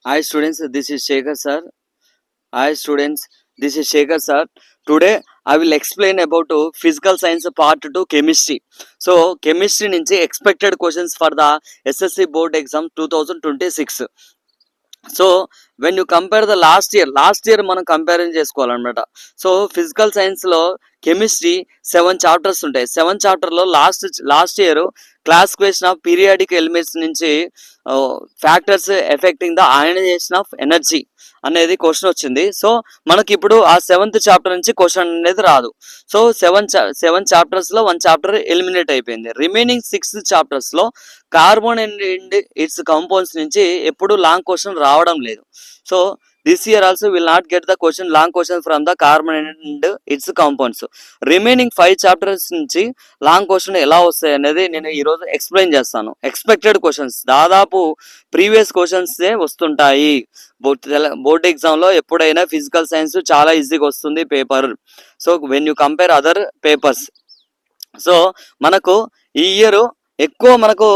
Hi students, this is Shekhar sir. Hi students, this is Shekhar sir. Today I will explain about physical science part 2 chemistry. So chemistry నుంచి expected questions for the SSC board exam 2026. So when you compare the last year మనం comparison చేసుకోవాలన్నమాట. So physical సైన్స్లో chemistry 7 chapters ఉంటాయి. 7 చాప్టర్లో last year classification of periodic elements నుంచి factors affecting the ionisation of energy అనేది question వచ్చింది. So మనకి ఇప్పుడు ఆ 7th చాప్టర్ నుంచి క్వశ్చన్ అనేది రాదు. సో సెవెన్ చాప్టర్స్లో 1 చాప్టర్ ఎలిమినేట్ అయిపోయింది. రిమైనింగ్ 6 చాప్టర్స్లో కార్బన్ అండ్ ఇట్స్ కాంపౌండ్స్ నుంచి ఎప్పుడు లాంగ్ క్వశ్చన్ రావడం లేదు. So this year also will not get the question long question from the carbon and its compounds. Remaining 5 chapters నుంచి లాంగ్ క్వశ్చన్ ఎలా వస్తాయి అనేది నేను ఈరోజు ఎక్స్ప్లెయిన్ చేస్తాను. ఎక్స్పెక్టెడ్ క్వశ్చన్స్ దాదాపు ప్రీవియస్ క్వశ్చన్సే వస్తుంటాయి. బోర్డ్ ఎగ్జామ్లో ఎప్పుడైనా ఫిజికల్ సైన్స్ చాలా ఈజీగా వస్తుంది paper. So when you compare other papers, so మనకు ఈ ఇయర్ ఎక్కువ మనకు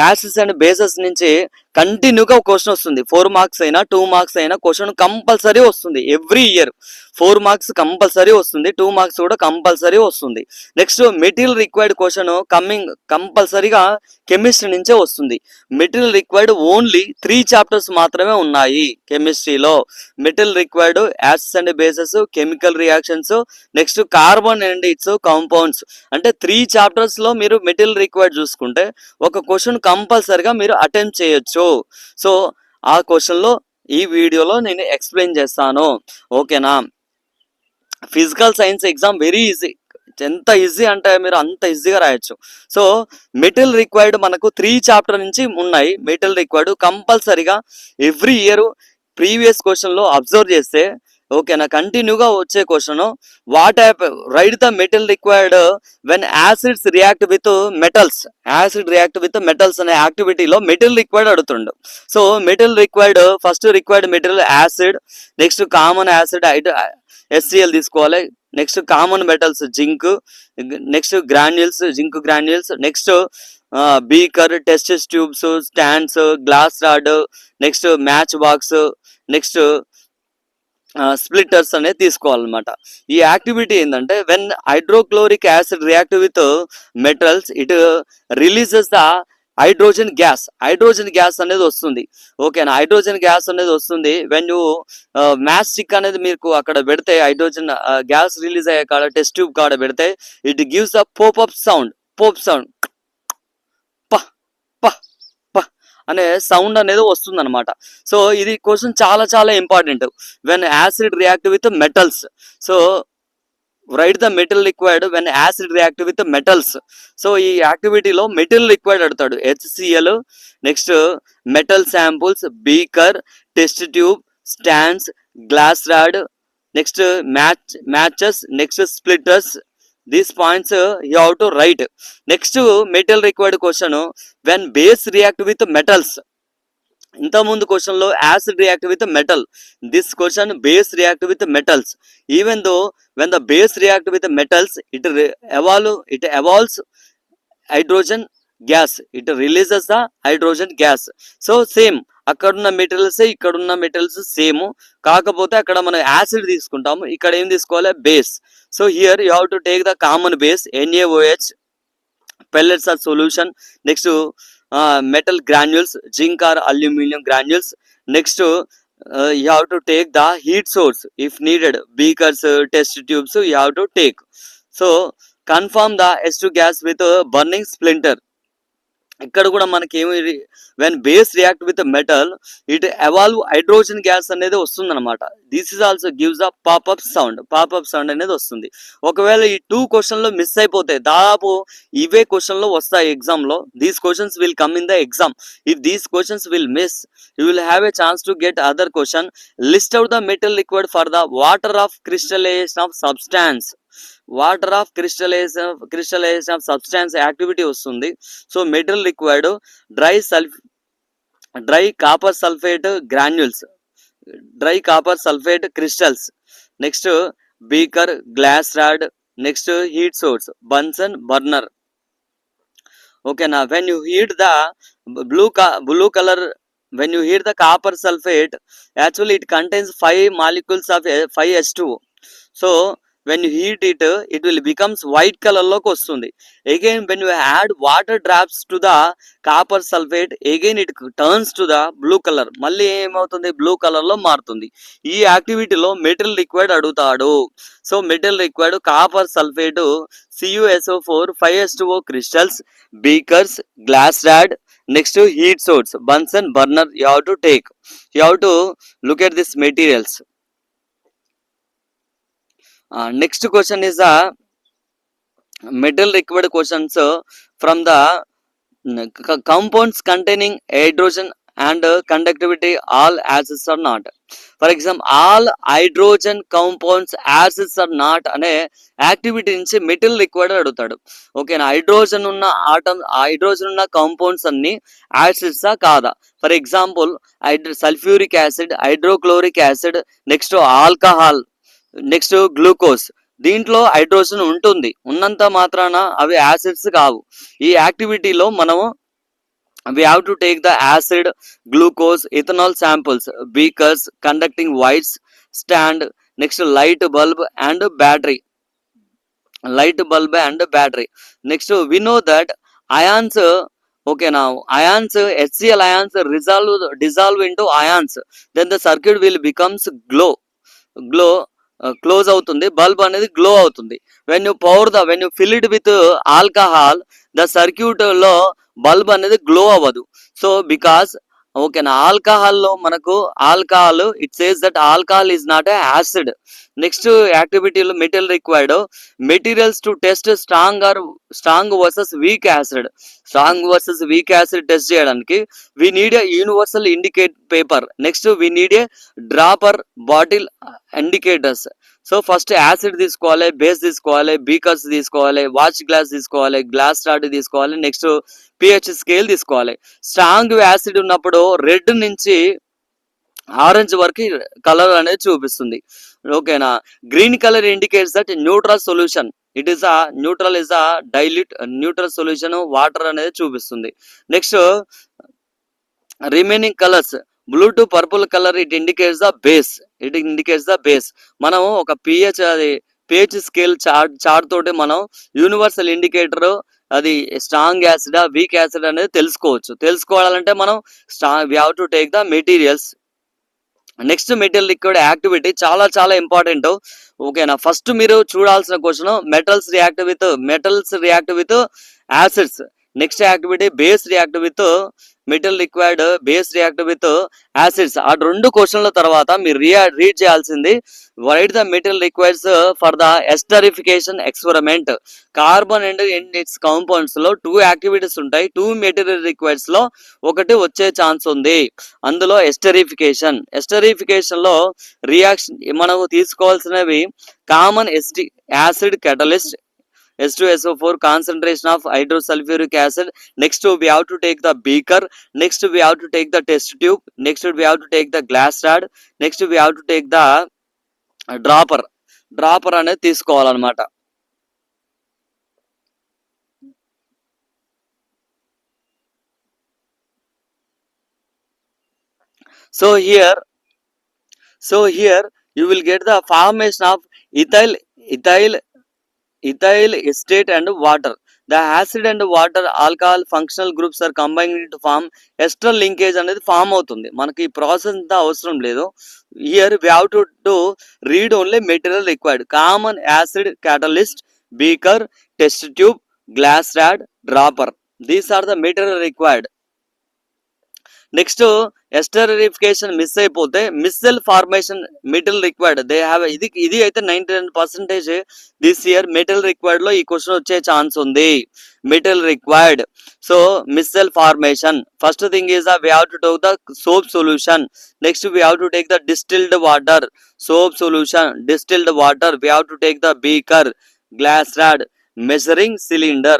యాసిడ్స్ అండ్ బేసెస్ నుంచి కంటిన్యూగా క్వశ్చన్ వస్తుంది. 4 మార్క్స్ అయినా 2 మార్క్స్ అయినా క్వశ్చన్ కంపల్సరీ వస్తుంది. ఎవ్రీ ఇయర్ 4 మార్క్స్ కంపల్సరీ వస్తుంది, 2 మార్క్స్ కూడా కంపల్సరీ వస్తుంది. నెక్స్ట్ మెటీరియల్ రిక్వైర్డ్ క్వశ్చన్ కంపల్సరీగా కెమిస్ట్రీ నుంచే వస్తుంది. మెటీరియల్ రిక్వైర్డ్ ఓన్లీ 3 చాప్టర్స్ మాత్రమే ఉన్నాయి కెమిస్ట్రీలో. Material required acids and bases, chemical reactions, next carbon and its compounds. అంటే 3 చాప్టర్స్లో మీరు మెటీరియల్ రిక్వైర్డ్ చూసుకుంటే ఒక క్వశ్చన్ కంపల్సరిగా మీరు అటెంప్ట్ చేయొచ్చు. సో ఆ క్వశ్చన్లో ఈ వీడియోలో నేను ఎక్స్ప్లెయిన్ చేస్తాను, ఓకేనా. Physical science exam very easy. ఎంత ఈజీ అంటే మీరు అంత ఈజీగా రాయొచ్చు. సో మెటీరియల్ రిక్వైర్డ్ మనకు 3 చాప్టర్ నుంచి ఉన్నాయి. మెటీరియల్ రిక్వైర్డ్ కంపల్సరిగా ఎవ్రీ ఇయర్ ప్రీవియస్ క్వశ్చన్లో అబ్జర్వ్ చేస్తే, ఓకేనా, కంటిన్యూగా వచ్చే question what right the material required when acids react with metals. Acid react with metals అనే యాక్టివిటీలో మెటీరియల్ రిక్వైర్డ్ అడుగుతుండు. So material required first required material acid, next common acid HCl తీసుకోవాలి. Next common metals zinc, next granules zinc granules, next beaker, test tubes, stands, glass rod, next match box, next స్ప్లిట్టర్స్ అనేది తీసుకోవాలన్నమాట. ఈ activity ఏంటంటే when hydrochloric acid react with metals it releases the hydrogen gas. Hydrogen gas అనేది వస్తుంది, ఓకేనా. Hydrogen gas అనేది వస్తుంది when you match stick అనేది మీకు అక్కడ పెడితే, హైడ్రోజన్ గ్యాస్ రిలీజ్ అయ్యే కాడ టెస్ట్ ట్యూబ్ కాడ పెడితే it gives the Pope sound అనే సౌండ్ అనేది వస్తుంది అనమాట. సో ఇది క్వశ్చన్ చాలా చాలా important. When acid react with metals, so right the material required when acid react with metals. So ఈ యాక్టివిటీలో మెటీరియల్ రిక్వైర్డ్ అడుగుతాడు. HCl, next metal samples, beaker, test tube, stands, glass rod, next matches, next స్ప్లిట్టర్స్. These points you have to write. Next metal required question when base react with metals. ఇంతకుముందు క్వశ్చన్లో acid react with metal. This question base react with metals. Even though when the base react with metals it evolves hydrogen gas, it releases the hydrogen gas. So same అక్కడున్న materials ఇక్కడున్న materials same, కాకపోతే అక్కడ మనం acid తీసుకుంటాము, ఇక్కడ ఏం తీసుకోవాలి, base. So here you have to take the common base NaOH, pellets are solution. Next metal granules, zinc or aluminum granules. Next you have to take the heat source if needed, beakers, test tubes you have to take. So confirm the H2 gas with burning splinter. ఇక్కడ కూడా మనకి ఏమి when base react with metal it evolve hydrogen gas అనేది వస్తుంది అనమాట. This is also gives a popup sound అనేది వస్తుంది. ఒకవేళ ఈ 2 క్వశ్చన్లో మిస్ అయిపోతాయి, దాదాపు ఇవే క్వశ్చన్లో వస్తాయి ఎగ్జామ్లో. These questions will come in the exam. If these questions will miss you will have a chance to get other question. List out the material required for the water of crystallisation of substance. Water of crystallisation of substance activity వస్తుంది. So material required dry copper sulphate granules, dry copper sulphate crystals, next beaker, glass rod, next heat source Bunsen burner, ఓకేనా. When you heat the blue colour when you heat the copper sulfate, actually it contains 5 molecules of 5H2O. So when you heat it, it will becomes white color loki vastundi. Again when you add water drops to the copper sulfate, again it turns to the blue color. Malli emavtundi, blue color lo maarutundi. Ee activity lo metal liquid adutadu. So metal liquid copper sulfate, CuSO4, 5H2O crystals, beakers, glass rod. Next to heat source, Bunsen burner you have to take. You have to look at these materials. Next question is the metal liquid questions from the compounds containing hydrogen and conductivity, all acids or not. For example, all hydrogen compounds acids or not అనే activity నుంచి metal liquid అడుగుతాడు. ఓకేనా, hydrogen ఉన్న hydrogen ఉన్న compounds అన్ని యాసిడ్సా కాదా? For example sulphuric acid, hydrochloric acid, next alcohol, next glucose. దీంట్లో hydrogen ఉంటుంది, ఉన్నంత మాత్రాన అవి యాసిడ్స్ కావు. ఈ యాక్టివిటీలో మనము we have to take the acid, glucose, ethanol samples, beakers, conducting wires, stand, next light bulb and battery. Next we know that ions, okay, now ions, HCl ions dissolve into ions, then the circuit will becomes glow close అవుతుంది, bulb అనేది glow అవుతుంది. when you fill it with alcohol, the circuit లో bulb అనేది glow అవ్వదు. So because ఓకేనా, ఆల్కహాల్లో మనకు alcohol, it says that alcohol is not a acid. Next యాక్టివిటీలో metal required materials to test strong versus weak acid. Strong versus weak acid test చేయడానికి we need a universal indicate paper. Next we need a dropper bottle indicators. So first acid తీసుకోవాలి, base తీసుకోవాలి, beakers తీసుకోవాలి, watch glass తీసుకోవాలి, glass rod తీసుకోవాలి, next pH scale తీసుకోవాలి. Strong acid ఉన్నప్పుడు red నుంచి orange వరకు కలర్ అనేది చూపిస్తుంది. ఓకేనా, green colour indicates that neutral solution. It is neutral is dilute neutral solution, water అనేది చూపిస్తుంది. Next remaining colours, blue to purple colour, it indicates the base. మనం ఒక పిహెచ్ స్కేల్ చార్ట్ తోటి మనం యూనివర్సల్ ఇండికేటర్ అది స్ట్రాంగ్ యాసిడా weak acid అనేది తెలుసుకోవాలంటే మనం we have to take the materials. Next metal liquid activity చాలా చాలా ఇంపార్టెంట్. ఓకేనా, ఫస్ట్ మీరు చూడాల్సిన question metals react with acids. Next activity base react with metal liquid, base react with acids. ఆ రెండు క్వశ్చన్ల తర్వాత మీరు రీడ్ చేయాల్సింది right the metal liquids for the esterification experiment. Carbon and its compounds లో 2 activities ఉంటాయి. 2 material liquids లో ఒకటి వచ్చే ఛాన్స్ ఉంది. అందులో ఎస్టరిఫికేషన్ లో రియాక్షన్ మనకు తీసుకోవాల్సినవి common acid catalyst, H2SO4, concentration of hydrosulfuric acid. Next we have to take the beaker. Next we have to take the test tube. Next we have to take the glass rod. Next we have to take the dropper అనేది తీసుకోవాలన్నమాట. So here you will get the formation of ethyl acetate and water. The acid and water alcohol functional groups are combined to form ester linkage అనేది form అవుతుంది. మనకి ఈ process అంతా అవసరం లేదు. Here we have to read only material required. Common acid catalyst, beaker, test tube, glass rod, dropper. These are the material required. Next esterification miss అయిపోతే micelle formation metal required they have. ఇది అయితే 99% this year metal required లో ఈ question వచ్చే chance ఉంది. Metal required, so micelle formation. First thing is we have to take the soap solution. Next we have to take the distilled water, soap solution, distilled water. We have to take the beaker, glass rod, measuring cylinder.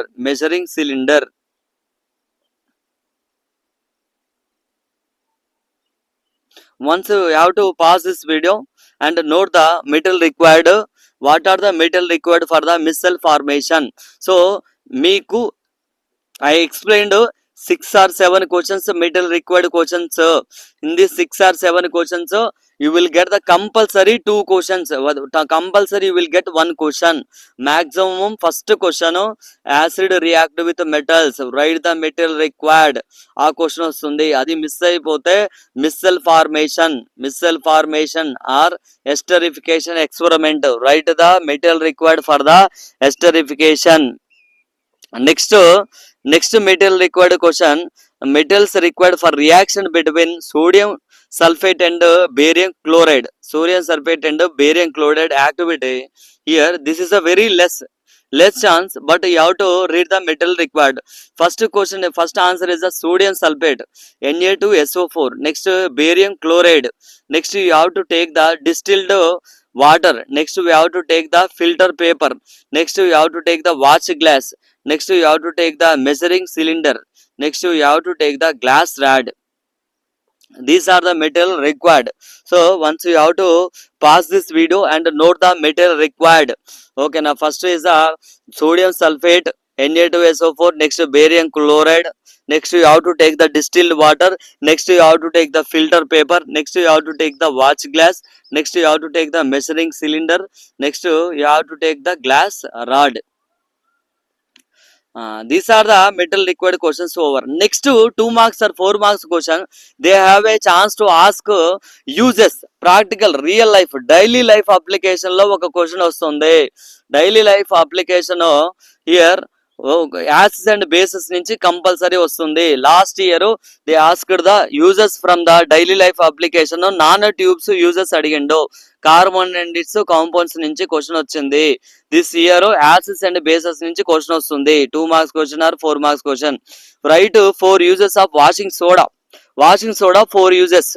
Once you have to pause this video and note the metal required. What are the metal required for the missile formation? So meeku I explained 6 or 7 questions material required questions. In these 6 or 7 questions you will get the compulsory 2 questions. Compulsory you will get 1 question. Maximum first question acid react with metals, write the material required. ఆ question వస్తుంది. అది miss అయిపోతే micelle formation or esterification experiment, write the material required for the esterification. Next material required question, metals required for reaction between sodium sulfate and barium chloride. Sodium sulfate and barium chloride activity. Here this is a very less chance, but you have to read the material required. First question, first answer is the sodium sulfate, Na2SO4. Next barium chloride. Next you have to take the distilled water. Next we have to take the filter paper. Next you have to take the watch glass. Next you have to take the measuring cylinder. Next you have to take the glass rod. These are the material required. So once you have to pause this video and note the material required. Okay, now first is the sodium sulfate, Na2SO4. Next barium chloride. Next you have to take the distilled water. Next you have to take the filter paper. Next you have to take the watch glass. Next you have to take the measuring cylinder. Next you have to take the glass rod. These are the material required questions over. Next 2 marks or 4 marks question, they have a chance to ask uses, practical, real life, daily life application లో ఒక question వస్తుంది. Daily life application here acids and bases నుంచి compulsory వస్తుంది. Last year they asked the uses from the daily life application, nano tubes uses అడిగిండు. Carbon and its compounds నుంచి question వచ్చింది. This year acids and bases నుంచి question వస్తుంది. 2 marks question or 4 marks question. Right 4 uses of washing soda. 4 uses.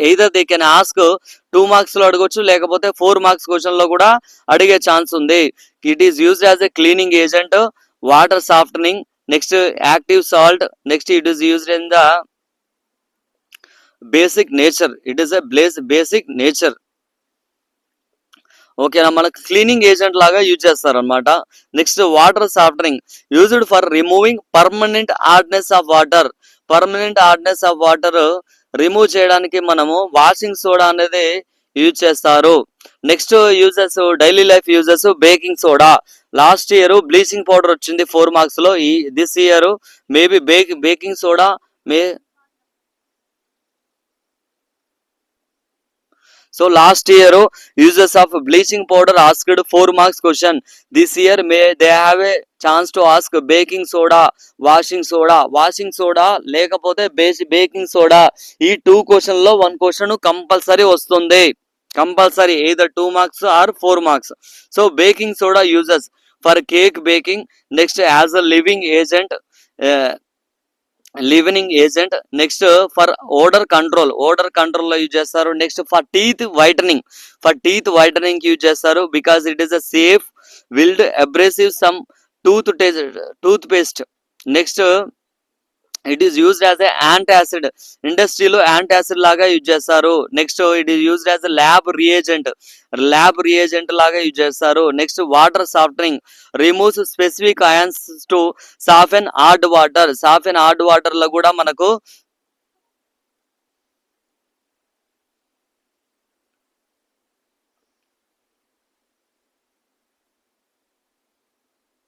Either they can ask 2 marks లో అడగొచ్చు, లేకపోతే 4 marks question లో కూడా అడిగే ఛాన్స్ ఉంది. It is used as a cleaning agent, water softening, next active salt, next it is used in the basic nature. It is a basic nature. ఓకేనా, మనకు cleaning agent లాగా యూజ్ చేస్తారనమాట. Next water softening, used for removing permanent hardness of water. Permanent hardness of water remove చేయడానికి మనము washing soda అనేది use చేస్తారు. Next uses, daily life uses, baking soda. Last year bleaching powder వచ్చింది 4 marks లో. This year maybe baking soda May. So last year uses of bleaching powder asked 4 marks question. This year they have a chance to ask baking soda, washing soda లేకపోతే baking soda. ఈ 2 question లో 1 question compulsory వస్తుంది. Compulsory either 2 marks or 4 marks. So baking soda uses for cake baking. Next as a living agent, next for odour control లో use చేస్తారు. Next for teeth whitening use చేస్తారు. Because it is a safe wild abrasive some toothpaste. Next it is used as a antacid. ఇండస్ట్రీలో antacid లాగా use చేస్తారు. Next it is used as a lab reagent లాగా use చేస్తారు. Next water softening, removes specific ions to soften hard water లో కూడా మనకు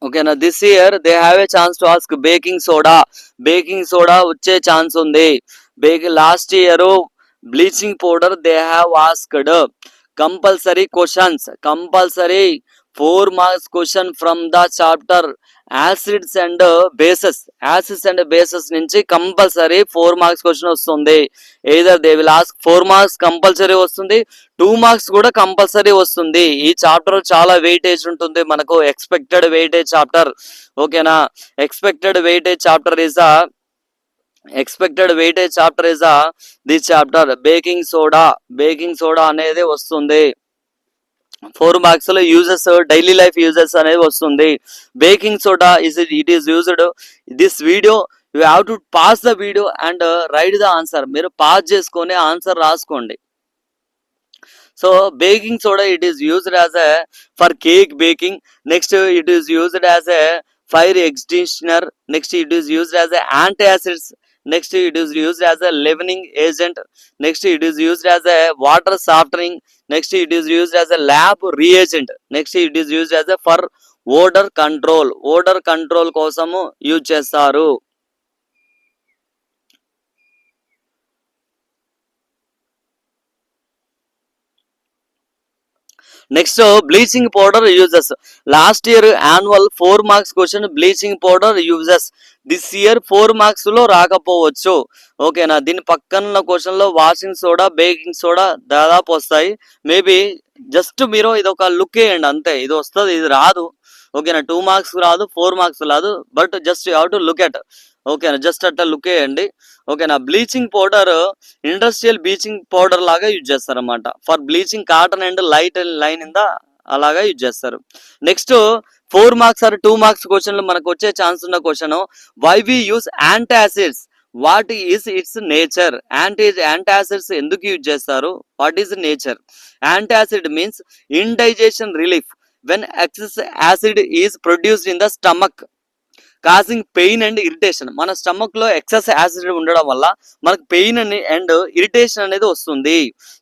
ఓకేనా. This year they have a chance to ask baking soda వచ్చే chance ఉంది. Last year bleaching powder they have asked. Compulsory 4 marks question from the chapter acids and bases నుంచి compulsory 4 marks question వస్తుంది. Either they will ask 4 marks compulsory వస్తుంది, 2 marks కూడా compulsory వస్తుంది. ఈ chapter చాలా weightage ఉంటుంది మనకు. Expected weightage chapter. ఓకేనా, expected weightage chapter is this chapter. Baking soda అనేది వస్తుంది. 4 marks లో యూజెస్, డైలీ లైఫ్ యూజెస్ అనేది వస్తుంది. Baking soda it is used. This video you have to pass the video and right the answer. మీరు pass చేసుకొని answer రాసుకోండి. So baking soda it is used as a for cake baking. Next it is used as a fire extinguisher. Next it is used as a antacids. Next it is used as a leavening agent. Next it is used as a water softening. Next it is used as a lab reagent. Next it is used as a for odor control కోసము use చేస్తారు. Next bleaching powder uses. Last year annual 4 marks question bleaching powder uses. This year 4 marks లో రాకపోవచ్చు. ఓకేనా, దీని పక్కన question లో washing soda, baking soda దాదాపు వస్తాయి. మేబీ జస్ట్ మీరు ఇది ఒక లుక్ వేయండి అంతే, ఇది వస్తుంది ఇది రాదు. ఓకేనా, 2 మార్క్స్ రాదు, 4 మార్క్స్ రాదు, but just you have to look at. ఓకేనా, జస్ట్ అట్లా లుక్ వేయండి. ఓకేనా, bleaching powder industrial bleaching powder లాగా యూజ్ చేస్తారు అనమాట. For bleaching cotton and light line in the అలాగా యూజ్ చేస్తారు. నెక్స్ట్ 4 మార్క్స్ ఆర్ 2 మార్క్స్ క్వశ్చన్లు మనకు వచ్చే ఛాన్స్ ఉన్న question, why we use antacids, what is its nature. Antacids ఎందుకు యూజ్ చేస్తారు, what is nature. Antacid means indigestion relief when excess acid is produced in the stomach causing pain and irritation. మన stomach లో excess acid ఉండడం వల్ల మనకు pain and irritation అనేది వస్తుంది.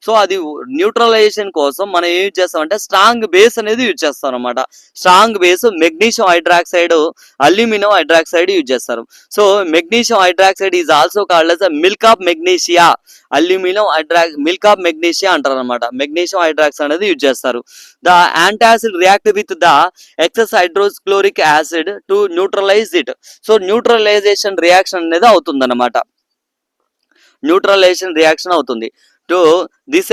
So అది న్యూట్రలైజేషన్ కోసం మనం ఏం యూజ్ చేస్తామంటే స్ట్రాంగ్ బేస్ అనేది యూజ్ చేస్తాం అనమాట. Strong base magnesium hydroxide, aluminium hydroxide use చేస్తారు. So magnesium hydroxide is also called as milk of magnesia. Aluminium milk of magnesia అంటారు అనమాట. మెగ్నీషియం హైడ్రాక్సైడ్ అనేది యూజ్ చేస్తారు. The antacid react with the excess hydrochloric acid to neutralise it. So neutralisation reaction అనేది అవుతుంది అనమాట. Neutralisation reaction అవుతుంది. To this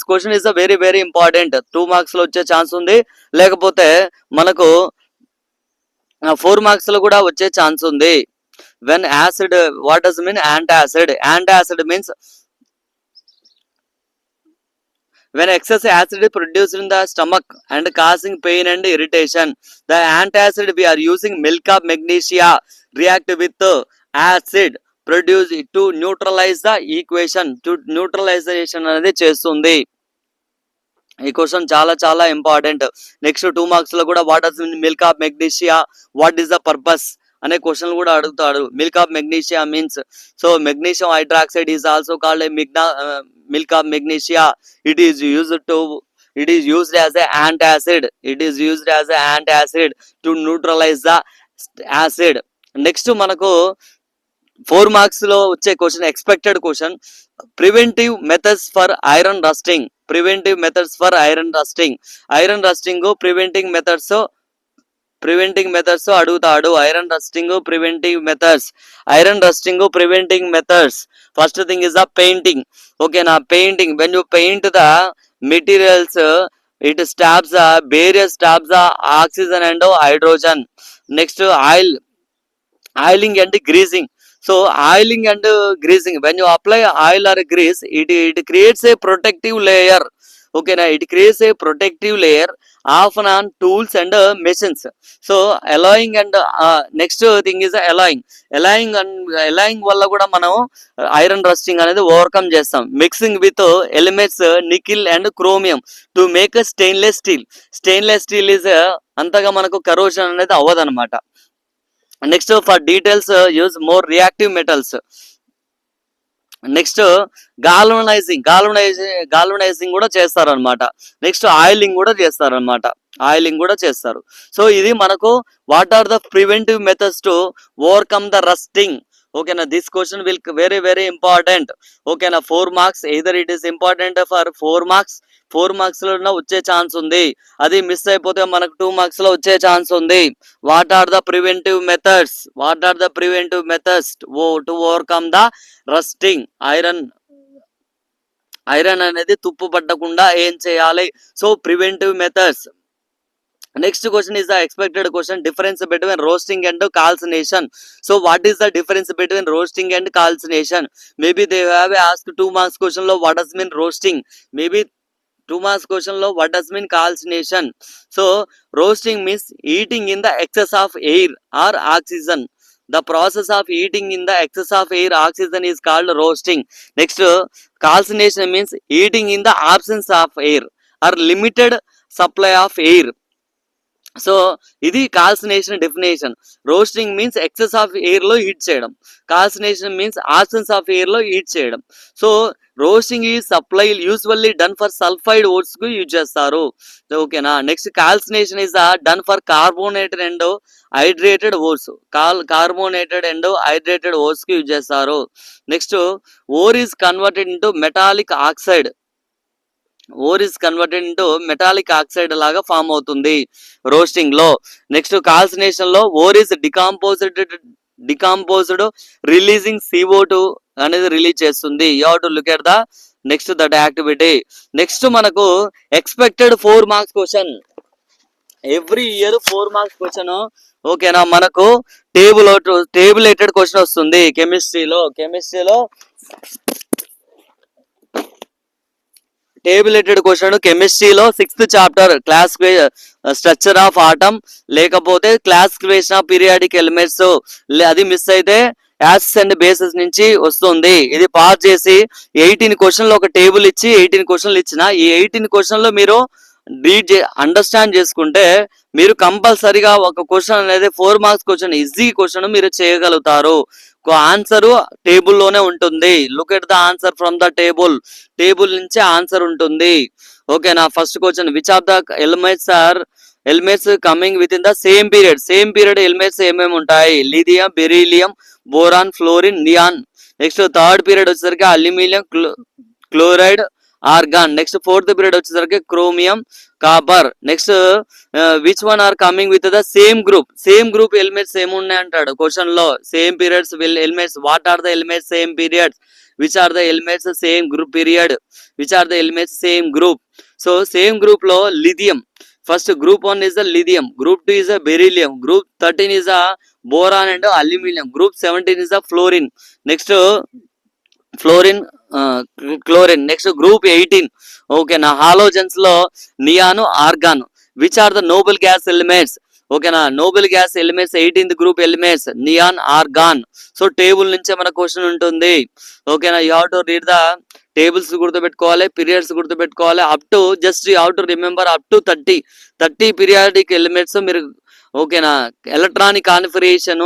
question is very very important. 2 marks లో వచ్చే ఛాన్స్ ఉంది, లేకపోతే మనకు 4 మార్క్స్ లో కూడా వచ్చే ఛాన్స్ ఉంది. When acid, what does mean antacid. Antacid means when excess acid is produced in the stomach and causing pain and irritation, the antacid we are using milk of magnesia react with acid produce to neutralize the equation. To neutralization అనేది చేస్తుంది. ఈ question చాలా చాలా important. Next 2 marks లో కూడా what does mean milk of magnesia, what is the purpose అనే question కూడా అడుగుతాడు. Milk of magnesia means, so magnesium hydroxide is also called milk of magnesia. It is used as an antacid. It is used as an antacid to neutralize the acid. Next మనకు 4 marks లో వచ్చే question expected question, preventive methods for iron rusting. Preventive methods for iron rusting. Iron rusting preventing methods అడుగుతాడు. Iron rusting preventing methods. First thing is the painting. ఓకేనా, painting when you paint the materials it stops various stops the oxygen and hydrogen. Next oiling and greasing. So oiling and greasing, when you apply oil or grease, it creates a protective layer. Okay, now it creates a protective layer often on tools and machines. So alloying and next thing is alloying వల్ల కూడా మనం iron rusting అనేది overcome చేస్తాం. Mixing with elements nickel and chromium to make stainless steel is అంతగా మనకు corrosion అనేది అవ్వదు అనమాట. Next for details use more reactive metals. Next galvanising కూడా చేస్తారనమాట. నెక్స్ట్ ఆయిలింగ్ కూడా చేస్తారు. సో ఇది మనకు what are the preventive methods to overcome the rusting. ఓకేనా, this question will very very important. ఓకేనా, 4 marks either it is important for 4 marks లో వచ్చే ఛాన్స్ ఉంది. అది మిస్ అయిపోతే మనకు 2 మార్క్స్ లో వచ్చే ఛాన్స్ ఉంది. What are the preventive methods to overcome the rusting. Iron అనేది తుప్పు పట్టకుండా ఏం చేయాలి? So preventive methods. Next question is the expected question, difference between roasting and calcination. So what is the difference between roasting and calcination? Maybe they have asked 2 marks question lo what does mean roasting, maybe 2 marks question lo what does mean calcination. So roasting means heating in the excess of air or oxygen. The process of heating in the excess of air oxygen is called roasting. Next calcination means heating in the absence of air or limited supply of air. So ఇది calcination definition. Roasting means excess of air లో heat చేయడం, calcination means absence of air లో heat చేయడం. So roasting ఈ supply usually done for sulphide ores కు use చేస్తారు. ఓకేనా. Next calcination is done for carbonated and hydrated ores, carbonated and hydrated ores కి use చేస్తారు. Next ore is converted into metallic oxide, ore is converted into metallic oxide లాగా form అవుతుంది roasting లో. Next calcination లో ore is decomposed releasing CO2 అనేది release చేస్తుంది. You have to look at the next that activity. Next మనకు expected 4 marks question, every year 4 marks question. ఓకేనా. మనకు tabulated question వస్తుంది కెమిస్ట్రీలో టేబులేటెడ్ క్వశ్చన్ కెమిస్ట్రీలో 6th chapter class structure of atom, లేకపోతే classification of periodic elements, అది miss అయితే acids and bases నుంచి వస్తుంది. ఇది పాస్ చేసి 18 క్వశ్చన్లు ఒక టేబుల్ ఇచ్చి 18 క్వశ్చన్లు ఇచ్చిన ఈ 18 క్వశ్చన్లు మీరు అండర్స్టాండ్ చేసుకుంటే మీరు కంపల్సరీగా ఒక క్వశ్చన్ అనేది 4 మార్క్స్ క్వశ్చన్, ఈజీ క్వశ్చన్ మీరు చేయగలుగుతారు. ఆన్సర్ టేబుల్లోనే ఉంటుంది. Look at the answer from the table నుంచి ఆన్సర్ ఉంటుంది. ఓకేనా. First question, which of the elements coming with in the same period elements ఏమేమి ఉంటాయి? Lithium, beryllium, boron, fluorine, neon. Next third period వచ్చేసరికి aluminium, chloride, argon. Next fourth period వచ్చేసరికి chromium, copper. Next which one are coming with the same group elements ఏమున్నాయి అంటాడు question లో. Same periods elements, what are the elements same periods, which are the elements same group period, which are the elements same group. So same group లో lithium, first group 1 is the lithium, group 2 is the beryllium, group 13 is the boron and aluminum, group 17 is the fluorine. Next chlorine. Next group 18. Okay na halogens lo neon, argon. Which are the noble gas elements? Okay na noble gas elements 18th group elements neon, argon. So table nunche mana question untundi. Okay na, you have to read the tables గుర్తుపెట్టుకోవాలి, periods గుర్తుపెట్టుకోవాలి. Up to just you have to remember up to 30 periodic elements మీరు. ఓకేనా. Electronic configuration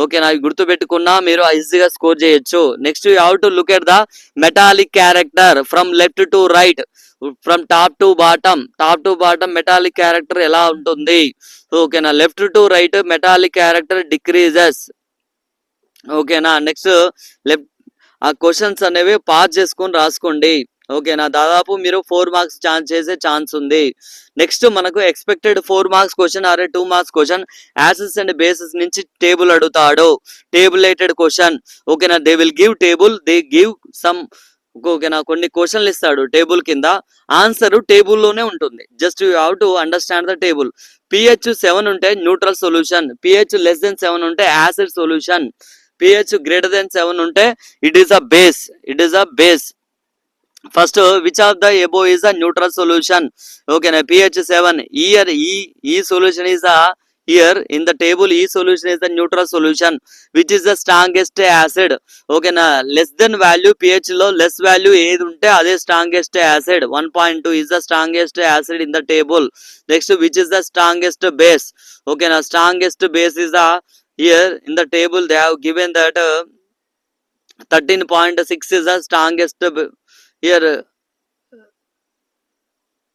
ఓకేనా, అవి గుర్తుపెట్టుకున్నా మీరు ఈజీగా score చేయొచ్చు. Next you have to look at the metallic character from left to right, from top to bottom metallic character ఎలా ఉంటుంది. ఓకేనా. Left to right metallic character decreases. ఓకేనా. నెక్స్ట్ లెఫ్ట్ ఆ క్వశ్చన్స్ అనేవి పాస్ చేసుకొని రాసుకోండి. ఓకేనా. దాదాపు మీరు 4 మార్క్స్ చేసే ఛాన్స్ ఉంది. నెక్స్ట్ మనకు expected 4 marks question or 2 marks question acids and bases నుంచి టేబుల్ అడుగుతాడు, టేబులేటెడ్ క్వశ్చన్. ఓకేనా. They will give table, they give some. ఓకేనా. కొన్ని క్వశ్చన్లు ఇస్తాడు టేబుల్ కింద, ఆన్సర్ టేబుల్లోనే ఉంటుంది. Just you have to understand the table. pH 7 ఉంటే neutral solution, pH less than 7 ఉంటే acid solution, pH greater than 7 ఉంటే it is a base. First, which of the above is a neutral solution? Okay na, pH 7 here, E solution is a here in the table, E solution is the neutral solution. Which is the strongest acid? Okay na, less than value pH లో less value ఏది ఉంటే అదే strongest acid. 1.2 is the strongest acid in the table. Next, which is the strongest base? Okay na, strongest base is the here in the table they have given that 13.6 is the strongest here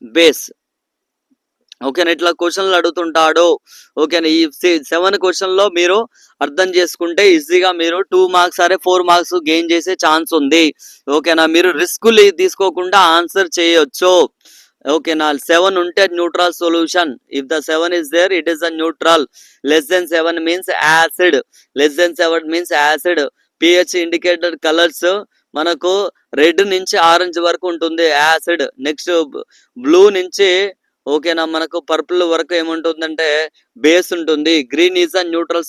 base. ఓకేనా. ఇట్లా క్వశ్చన్లు అడుగుతుంటాడు. ఓకేనా. ఈ 7 క్వశ్చన్లో మీరు అర్థం చేసుకుంటే ఈజీగా మీరు 2 మార్క్స్ అరే 4 మార్క్స్ గెయిన్ చేసే ఛాన్స్ ఉంది. ఓకేనా. మీరు రిస్కులు తీసుకోకుండా ఆన్సర్ చేయొచ్చు. ఓకేనా. 7 ఉంటే neutral solution. If the 7 is there, it is a neutral. Less than 7 means acid. pH indicated colours మనకు రెడ్ నుంచి ఆరెంజ్ వరకు ఉంటుంది యాసిడ్. నెక్స్ట్ బ్లూ నుంచి ఓకేనా మనకు పర్పుల్ వరకు ఏముంటుందంటే బేస్ ఉంటుంది. Green is a neutral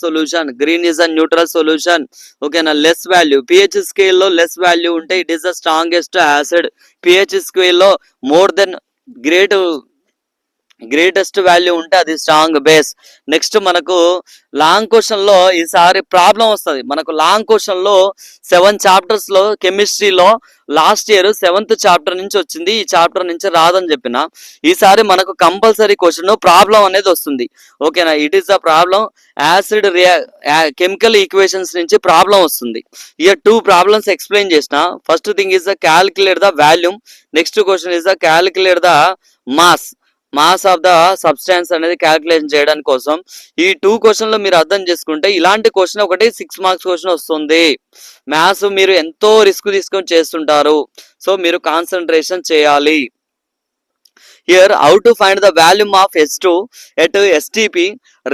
solution. ఓకేనా. లెస్ వాల్యూ pH స్కేల్ లో లెస్ వాల్యూ ఉంటే it is the strongest acid. pH scale లో more then great greatest value ఉంటే అది స్ట్రాంగ్ బేస్. నెక్స్ట్ మనకు లాంగ్ క్వశ్చన్ లో ఈసారి ప్రాబ్లం వస్తుంది. మనకు లాంగ్ క్వశ్చన్ లో 7 చాప్టర్స్ లో కెమిస్ట్రీలో లాస్ట్ ఇయర్ 7th చాప్టర్ నుంచి వచ్చింది, ఈ చాప్టర్ నుంచి రాదని చెప్పిన ఈసారి మనకు కంపల్సరీ క్వశ్చన్ ప్రాబ్లం అనేది వస్తుంది. ఓకేనా, it is the problem acid chemical equations నుంచి ప్రాబ్లం వస్తుంది. ఇయర్ 2 ప్రాబ్లమ్స్ ఎక్స్ప్లెయిన్ చేసిన. First thing is the calculate the volume, next question is the calculate the mass of the substance అనేది calculation చేయడానికి కోసం. ఈ 2 క్వశ్చన్లు మీరు అర్థం చేసుకుంటే ఇలాంటి క్వశ్చన్ ఒకటి 6 మార్క్స్ క్వశ్చన్ వస్తుంది. మ్యాథ్స్ మీరు ఎంతో రిస్క్ తీసుకొని చేస్తుంటారు, సో మీరు కాన్సన్ట్రేషన్ చేయాలి. Here how to find the volume of H2 at STP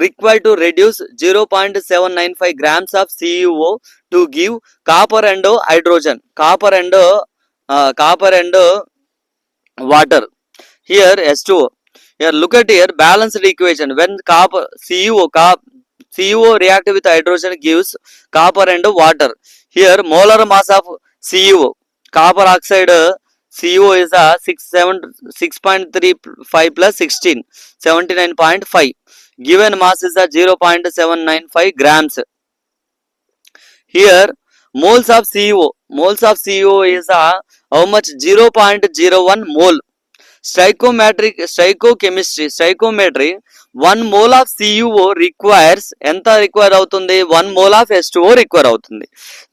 required to reduce 0.795 grams of CuO to give copper and hydrogen, copper and water. Here H2O. Here look at here balanced equation. When copper CuO react with hydrogen gives copper and water. Here molar mass of CuO, copper oxide CuO is a 6.35 plus 16, 79.5. Given mass is a 0.795 grams. Here moles of CuO is a how much? 0.01 mole. Stoichiometry 1 mole of CuO requires ఎంత require అవుతుంది? 1 mole of H2O require అవుతుంది.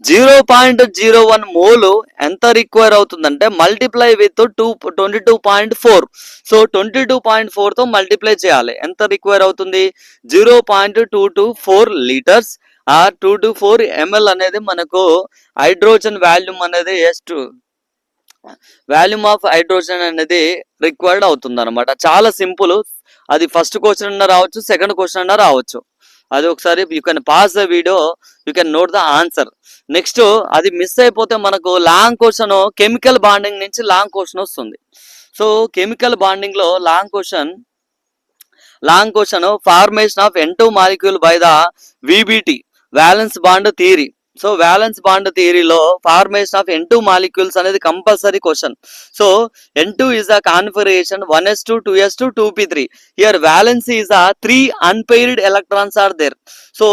0.01 mole ఎంత require అవుతుందంటే multiply with 22.4. So 22.4 తో multiply చేయాలి. ఎంత require అవుతుంది? 0.224 litres are 224 ml అనేది మనకు హైడ్రోజన్ వాల్యూమ్ అనేది వాల్యూమ్ ఆఫ్ హైడ్రోజన్ అనేది రిక్వైర్డ్ అవుతుంది అనమాట. చాలా సింపుల్. అది ఫస్ట్ క్వశ్చన్ అన్న రావచ్చు, సెకండ్ క్వశ్చన్ అన్న రావచ్చు. అది ఒకసారి you can pass the video, you can note the answer. Next అది మిస్ అయిపోతే మనకు లాంగ్ క్వశ్చన్ కెమికల్ బాండింగ్ నుంచి లాంగ్ క్వశ్చన్ వస్తుంది. సో కెమికల్ బాండింగ్ లో long question formation of N2 molecule by the VBT, valence bond theory. So valence bond థియరీలో formation of N2 molecules అనేది compulsory question. So N2 is a configuration 1s2 2s2 2p3. Here valence is a 3 unpaired electrons are there. So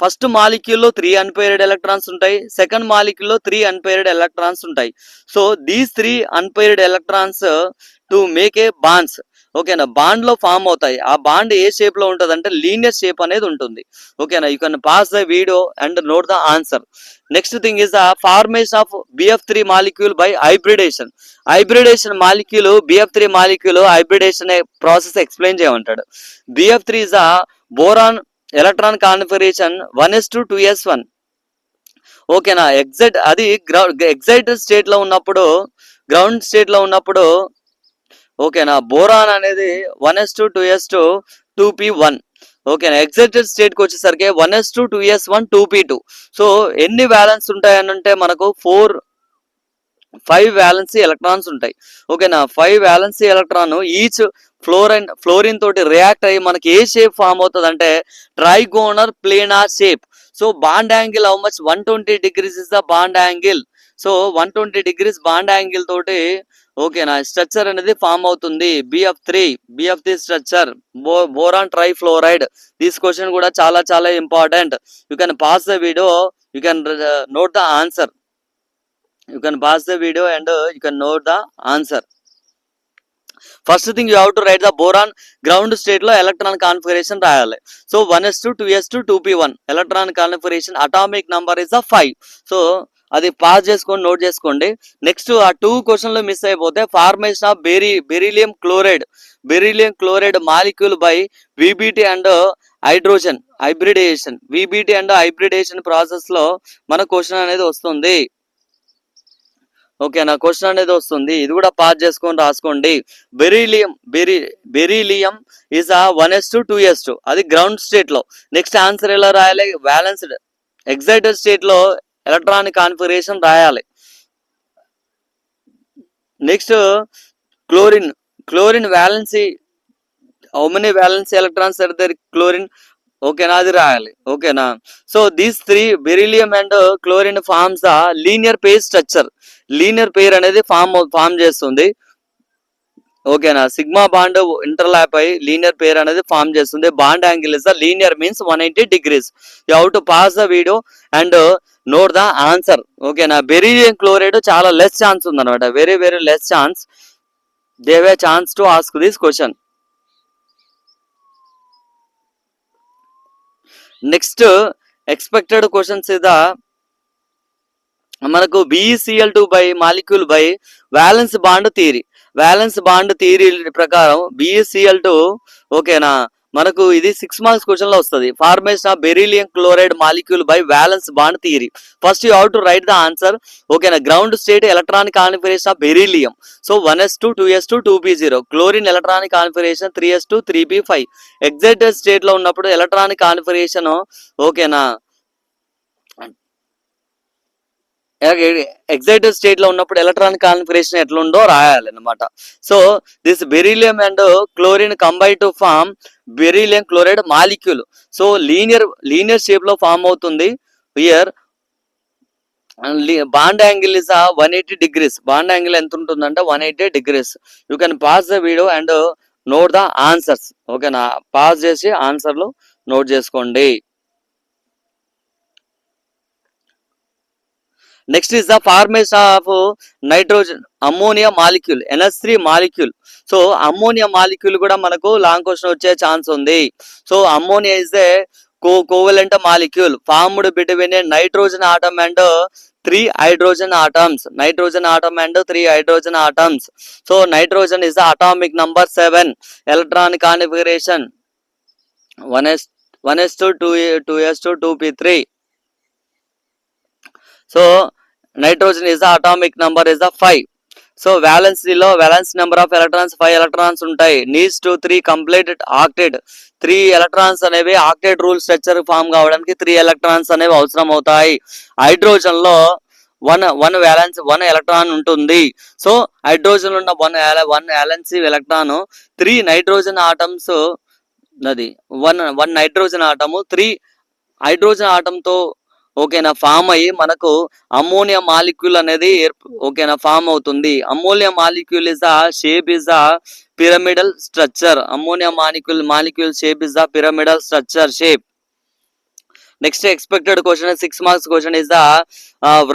first మాలిక్యూల్లో 3 unpaired electrons ఉంటాయి, second మాలిక్యూల్లో 3 unpaired electrons ఉంటాయి. So these 3 unpaired electrons to make a bonds. ఓకేనా, bond లో form అవుతాయి. ఆ bond ఏ shape లో ఉంటుంది అంటే లీనియర్ షేప్ అనేది ఉంటుంది. ఓకేనా, you can pass the video and note the answer. Next thing is the formation of BF3 molecule by hybridisation. Molecule BF3 molecule hybridisation process explain చేయమంటాడు. BF3 is a boron electron configuration 1s2 2s1. ఓకేనా, excited state లో ఉన్నప్పుడు, ground state లో ఉన్నప్పుడు ఓకేనా boron అనేది 1s2 2s2 2p1. ఓకేనా, excited state కి వచ్చేసరికి 1s2 2s1 2p2. సో ఎన్ని వ్యాలెన్స్ ఉంటాయని అంటే మనకు 5 వ్యాలెన్సీ ఎలక్ట్రాన్స్ ఉంటాయి. ఓకేనా, 5 వ్యాలెన్సీ ఎలక్ట్రాన్ ఈచ్ ఫ్లోరిన్ తోటి రియాక్ట్ అయ్యి మనకి ఏ షేప్ ఫామ్ అవుతుంది అంటే trigonal planar shape. So bond angle how much? 120 degrees is the bond angle. So 120 degrees bond angle తోటి ఓకేనా స్ట్రక్చర్ అనేది ఫామ్ అవుతుంది. BF3 structure, boron trifluoride. This question కూడా చాలా చాలా important. You can pass the video, you can note the answer. You can pass the video and you can note the answer. First thing you have to write the boron ground state లో electron configuration రాయాలి. So 1s2 2s2 2p1 electron configuration atomic number is 5. So అది pass చేసుకొని note చేసుకోండి. Next ఆ 2 క్వశ్చన్లు miss అయిపోతే formation of beryllium chloride molecule by VBT and hybridisation. VBT and hybridisation process లో మన క్వశ్చన్ అనేది వస్తుంది. ఓకేనా, క్వశ్చన్ అనేది వస్తుంది. ఇది కూడా పాస్ చేసుకొని రాసుకోండి. బెరీలియం ఈజ్ ఆ 1s2 2s2, అది గ్రౌండ్ స్టేట్ లో. నెక్స్ట్ ఆన్సర్ ఎలా రాయాలి? బ్యాలెన్స్డ్ ఎగ్జైటెడ్ స్టేట్ లో ఎలక్ట్రానిక్ కాన్ఫిగరేషన్ రాయాలి. Next chlorine valency, how many valency electrons are there chlorine. ఓకేనా, అది రాయాలి. ఓకేనా, so these 3 beryllium and chlorine forms the linear pair structure. Linear pair అనేది ఫామ్ చేస్తుంది. ఓకేనా, సిగ్మా బాండ్ ఇంటర్లాప్ అయి లీనియర్ పేర్ అనేది ఫామ్ చేస్తుంది. Bond angle is the linear means 180 degrees. You how to pass the video and note the answer. ఓకేనా, beryllium chloride చాలా less chance ఉందన్నమాట, very very less chance. They have a chance to ask this question. Next expected questions ఇద మనకు BeCl2 by molecule by valence bond theory. Valence bond theory ప్రకారం BeCl2 ఓకేనా మనకు ఇది 6 marks question లో వస్తుంది. Formation of beryllium chloride molecule by valence bond theory. First you have to write the answer. ఓకేనా, ground state electronic configuration of beryllium. So 1s2 2s2 2p0. Chlorine electronic configuration 3s2 3p5. Excited state లో ఉన్నప్పుడు electronic configuration ఓకేనా excited state లో ఉన్నప్పుడు electronic configuration ఎట్లుండో రాయాలన్నమాట. So this beryllium and chlorine combine to form beryllium chloride molecule. So linear shape లో form అవుతుంది. Here bond angle is 180 degrees. Bond angle ఎంత ఉంటుందంటే 180 degrees. You can pass the video and note the answers. ఓకేనా, pass చేసి ఆన్సర్లు note చేసుకోండి. Next is the formation of nitrogen ammonia molecule NH3 molecule. So ammonia molecule కూడా మనకు long question వచ్చే chance ఉంది. So ammonia is a covalent molecule formed between A nitrogen atom and 3 hydrogen atoms. Nitrogen atom and 3 hydrogen atoms. So nitrogen is the atomic number 7. Electronic configuration 1s2 2s2 2p3. So nitrogen is the atomic number is the 5. So valence number of electrons 5 electrons ఉంటాయి. needs to 3 complete octet. 3 electrons అనేవి octet rule structure form కావడానికి 3 electrons అనేవి అవసరం అవుతాయి. Hydrogen లో 1 valence 1 electron ఉంటుంది. So hydrogen ఉన్న 1 valence electron 3 nitrogen atoms అది 1 నైట్రోజన్ ఆటము 3 హైడ్రోజన్ ఆటమ్ తో ఓకేనా ఫామ్ అయ్యి మనకు అమ్మోనియా మాలిక్యూల్ అనేది ఓకేనా ఫామ్ అవుతుంది. Ammonia molecule is the shape is the pyramidal structure. Ammonia molecule shape is the pyramidal structure shape. Next expected question 6 marks question is the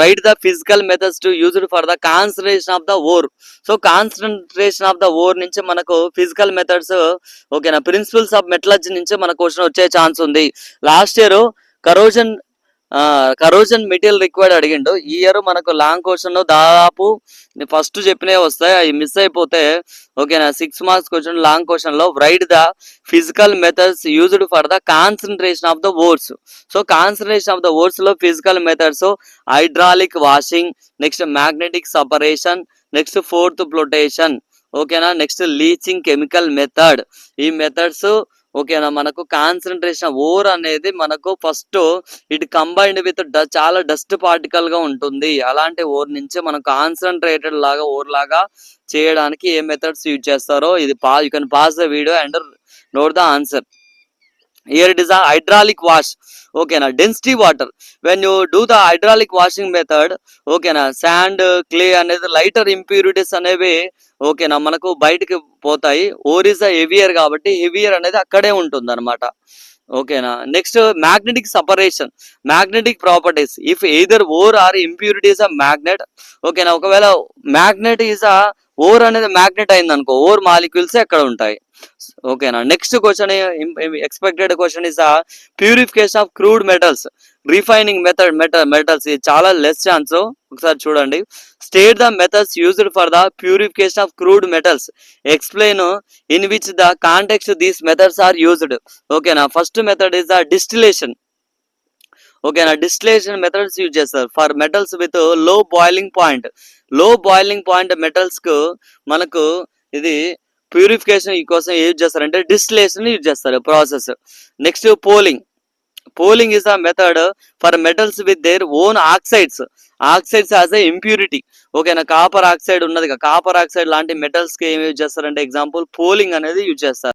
right the physical methods to used for the concentration of the ore. So concentration of the ore నుంచి మనకు physical methods ఓకేనా principles of metallurgy నుంచి మనకు question వచ్చే chance ఉంది. Last year corrosion material required అడిగిండు. ఈ year మనకు లాంగ్ క్వశ్చన్ దాదాపు ఫస్ట్ చెప్పినవి వస్తాయి, అవి మిస్ అయిపోతే ఓకేనా 6 మార్క్స్ క్వశ్చన్ లాంగ్ క్వశ్చన్ లో write the physical methods used for the concentration of the ores. So concentration of the ores లో physical methods hydraulic washing, next magnetic separation, next fourth flotation ఓకేనా, next leaching chemical method. ఈ methods ఓకేనా మనకు concentration ore అనేది మనకు first it combined with చాలా dust particle గా ఉంటుంది. అలాంటి ఓర్ నుంచి మనం కాన్సన్ట్రేటెడ్ లాగా ఓర్ లాగా చేయడానికి ఏ మెథడ్స్ యూజ్ చేస్తారో ఇది you can pass the video and note the answer. Here it is a hydraulic wash. Okay na density water when you do the hydraulic washing method okay na sand clay అనేది lighter impurities అనేవి okay నా మనకు బయటికి పోతాయి. Ore is heavier కాబట్టి heavier అనేది అక్కడే ఉంటుంది అనమాట. ఓకేనా next magnetic separation, magnetic properties if either ore or impurities of magnet. ఓకేనా ఒకవేళ మ్యాగ్నెట్ ఈజ్ ఓర్ అనేది మ్యాగ్నెట్ అయింది అనుకో ఓర్ మాలిక్యూల్స్ ఎక్కడ ఉంటాయి. ఓకేనా next question expected question is purification of crude metals refining metals. ఇది చాలా లెస్ ఛాన్స్, ఒకసారి చూడండి. State the methods used for the purification of crude metals. Explain in which the context these methods are used. ఓకేనా first method is the distillation. ఓకేనా distillation methods use చేస్తారు for metals with low boiling point. Low boiling point metals కు మనకు ఇది purification కోసం use చేస్తారంటే distillation use చేస్తారు process. Next poling is the method for metals with their own oxides. Oxides as a impurity. ఓకేనా copper oxide ఉన్నది, copper oxide లాంటి metals కి ఏం యూజ్ చేస్తారంటే ఎగ్జాంపుల్ పోలింగ్ అనేది యూజ్ చేస్తారు.